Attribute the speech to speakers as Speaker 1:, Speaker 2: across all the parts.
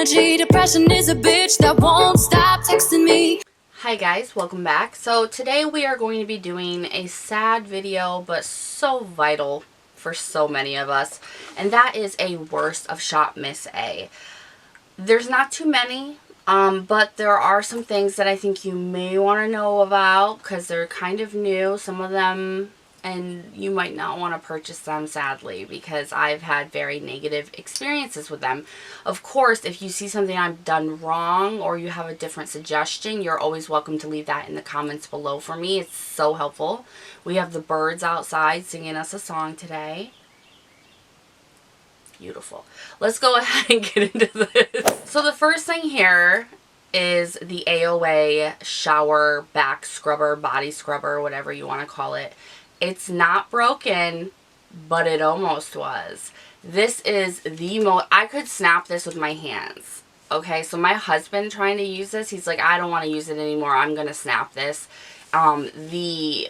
Speaker 1: energy. Depression is a bitch that won't stop texting me.
Speaker 2: Hi guys, welcome back. So today we are going to be doing a sad video, but so vital for so many of us, and that is a worst of ShopMissA. There's not too many, but there are some things that I think you may want to know about because they're kind of new, some of them, and you might not want to purchase them, sadly, because I've had very negative experiences with them. Of course, if you see something I've done wrong or you have a different suggestion, you're always welcome to leave that in the comments below for me. It's so helpful. We have the birds outside singing us a song today. Beautiful. Let's go ahead and get into this. So the first thing here is the AOA shower back scrubber, body scrubber, whatever you want to call it. It's not broken, but it almost was. This is the most, I could snap this with my hands. Okay, so my husband trying to use this, he's like, I don't want to use it anymore. I'm going to snap this. The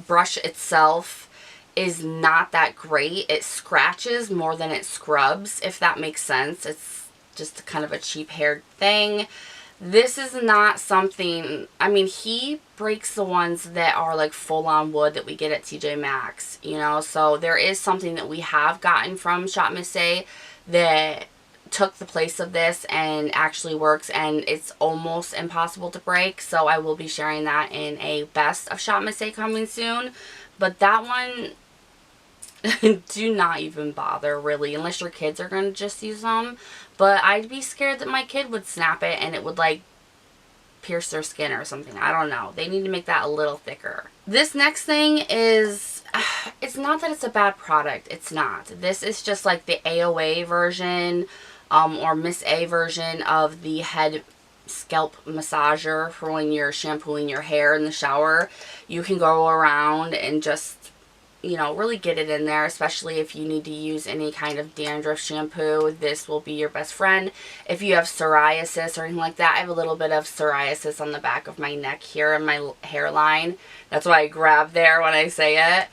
Speaker 2: brush itself is not that great. It scratches more than it scrubs, if that makes sense. It's just kind of a cheap haired thing. This is not something, I mean, he breaks the ones that are like full on wood that we get at TjMaxx, you know, so there is something that we have gotten from ShopMissA that took the place of this and actually works, and it's almost impossible to break, so I will be sharing that in a best of ShopMissA coming soon. But that one, do not even bother, really, unless your kids are going to just use them. But I'd be scared that my kid would snap it and it would like pierce their skin or something. I don't know. They need to make that a little thicker. This next thing is, it's not that it's a bad product. It's not. This is just like the AOA version or Miss A version of the head scalp massager for when you're shampooing your hair in the shower. You can go around and just, you know, really get it in there, especially if you need to use any kind of dandruff shampoo. This will be your best friend. If you have psoriasis or anything like that, I have a little bit of psoriasis on the back of my neck here and my hairline. That's why I grab there when I say it.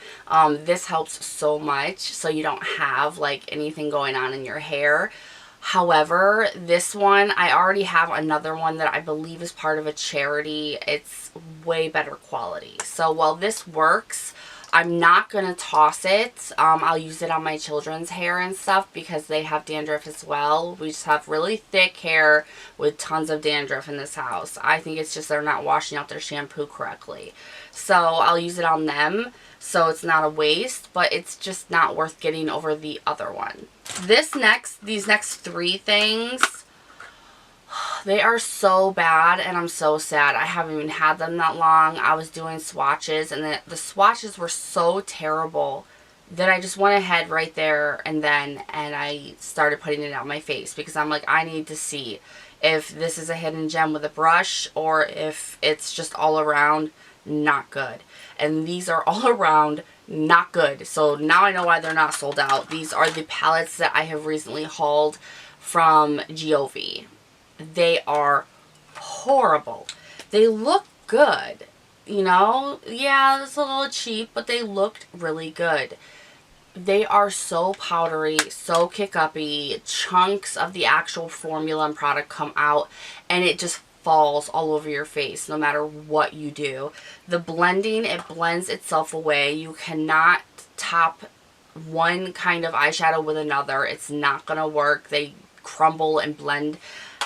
Speaker 2: This helps so much, so you don't have like anything going on in your hair. However, this one, I already have another one that I believe is part of a charity. It's way better quality. So while this works, I'm not going to toss it. I'll use it on my children's hair and stuff because they have dandruff as well. We just have really thick hair with tons of dandruff in this house. I think it's just they're not washing out their shampoo correctly. So I'll use it on them, so it's not a waste, but it's just not worth getting over the other one. These next three things, they are so bad, and I'm so sad. I haven't even had them that long. I was doing swatches, and the swatches were so terrible that I just went ahead right there and I started putting it on my face because I'm like, I need to see if this is a hidden gem with a brush or if it's just all around not good. And these are all around not good. So now I know why they're not sold out. These are the palettes that I have recently hauled from Giovi. They are horrible. They look good, you know? Yeah, it's a little cheap, but they looked really good. They are so powdery, so kick-uppy. Chunks of the actual formula and product come out, and it just falls all over your face no matter what you do. The blending, it blends itself away. You cannot top one kind of eyeshadow with another. It's not going to work. They crumble and blend.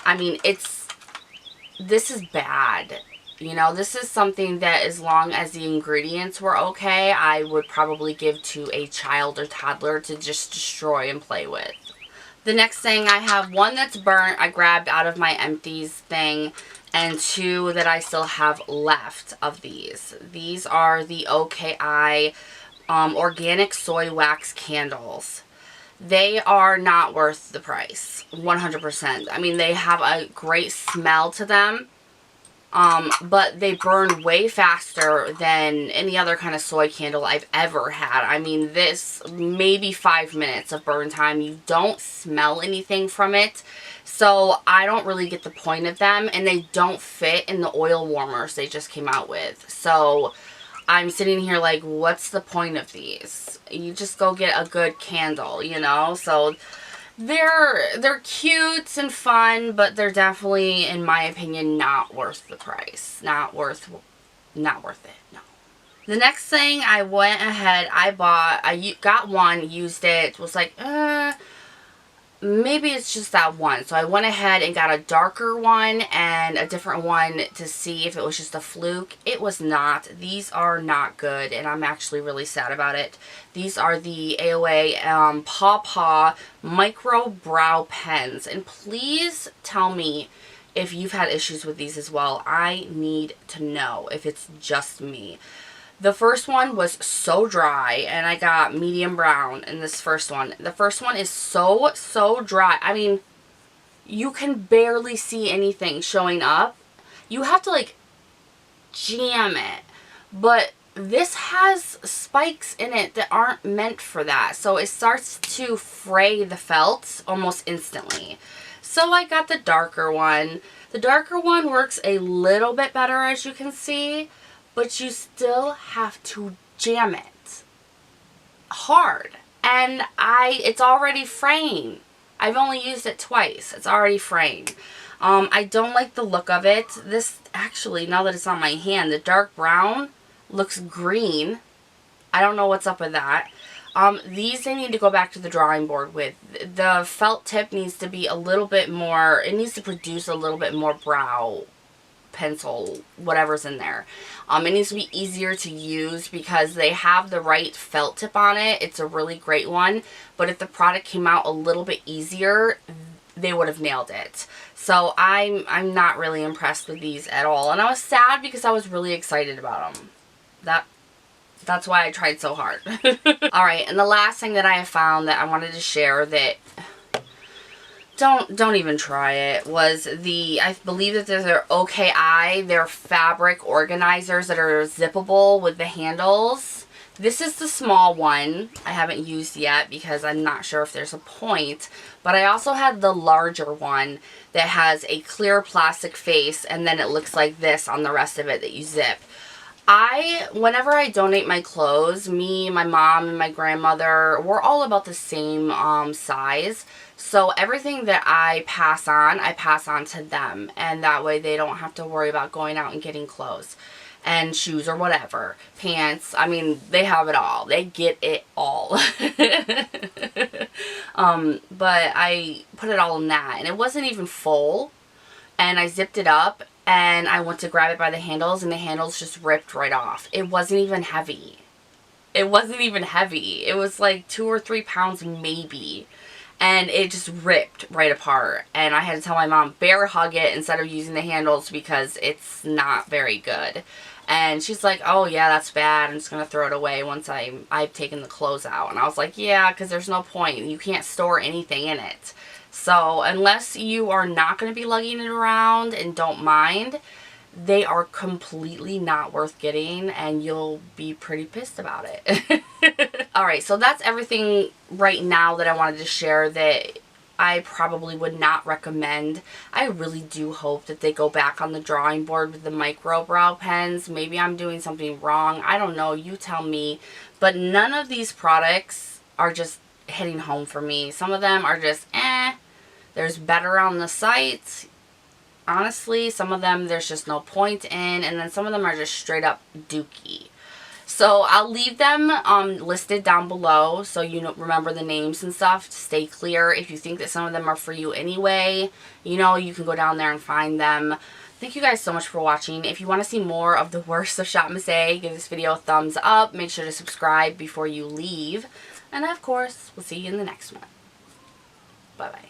Speaker 2: I mean, this is bad. You know, this is something that as long as the ingredients were okay, I would probably give to a child or toddler to just destroy and play with. The next thing, I have one that's burnt. I grabbed out of my empties thing, and two that I still have left of these. These are the OKI organic soy wax candles. They are not worth the price, 100%. I mean, they have a great smell to them, but they burn way faster than any other kind of soy candle I've ever had. I mean, this, maybe 5 minutes of burn time. You don't smell anything from it, so I don't really get the point of them, and they don't fit in the oil warmers they just came out with. So I'm sitting here like, what's the point of these? You just go get a good candle, you know? So They're cute and fun, but they're definitely, in my opinion, not worth the price. Not worth it, no. The next thing I went ahead, I got one, used it, was like, maybe it's just that one. So I went ahead and got a darker one and a different one to see if it was just a fluke. It was not. These are not good, and I'm actually really sad about it. These are the AOA Paw Paw Micro Brow Pens. And please tell me if you've had issues with these as well. I need to know if it's just me. The first one was so dry, and I got medium brown in this first one. The first one is so dry. I mean, you can barely see anything showing up. You have to, like, jam it. But this has spikes in it that aren't meant for that. So it starts to fray the felt almost instantly. So I got the darker one. The darker one works a little bit better, as you can see. But you still have to jam it hard. And it's already fraying. I've only used it twice. It's already fraying. I don't like the look of it. This, actually, now that it's on my hand, the dark brown looks green. I don't know what's up with that. These I need to go back to the drawing board with. The felt tip needs to be a little bit more, it needs to produce a little bit more brow pencil, whatever's in there. It needs to be easier to use because they have the right felt tip on it. It's a really great one, but if the product came out a little bit easier, they would have nailed it. So I'm not really impressed with these at all, and I was sad because I was really excited about them. That's why I tried so hard. Alright, and the last thing that I have found that I wanted to share that don't even try it, was I believe that they're OKI, they're fabric organizers that are zippable with the handles. This is the small one. I haven't used yet because I'm not sure if there's a point, but I also had the larger one that has a clear plastic face and then it looks like this on the rest of it that you zip. Whenever I donate my clothes, me, my mom, and my grandmother, we're all about the same size. So everything that I pass on to them. And that way they don't have to worry about going out and getting clothes and shoes or whatever. Pants. I mean, they have it all. They get it all. But I put it all in that. And it wasn't even full. And I zipped it up. And I went to grab it by the handles, and the handles just ripped right off. It wasn't even heavy. It wasn't even heavy. It was like 2 or 3 pounds maybe. And it just ripped right apart. And I had to tell my mom, bear hug it instead of using the handles because it's not very good. And she's like, oh yeah, that's bad. I'm just going to throw it away once I've taken the clothes out. And I was like, yeah, because there's no point. You can't store anything in it. So unless you are not going to be lugging it around and don't mind, they are completely not worth getting and you'll be pretty pissed about it. Alright, so that's everything right now that I wanted to share that I probably would not recommend. I really do hope that they go back on the drawing board with the micro brow pens. Maybe I'm doing something wrong. I don't know. You tell me. But none of these products are just hitting home for me. Some of them are just there's better on the site. Honestly, some of them there's just no point in, and then some of them are just straight up dookie. So I'll leave them listed down below so you remember the names and stuff to stay clear. If you think that some of them are for you anyway, you can go down there and find them. Thank you guys so much for watching. If you want to see more of the worst of ShopMissA, give this video a thumbs up. Make sure to subscribe before you leave. And of course, we'll see you in the next one. Bye-bye.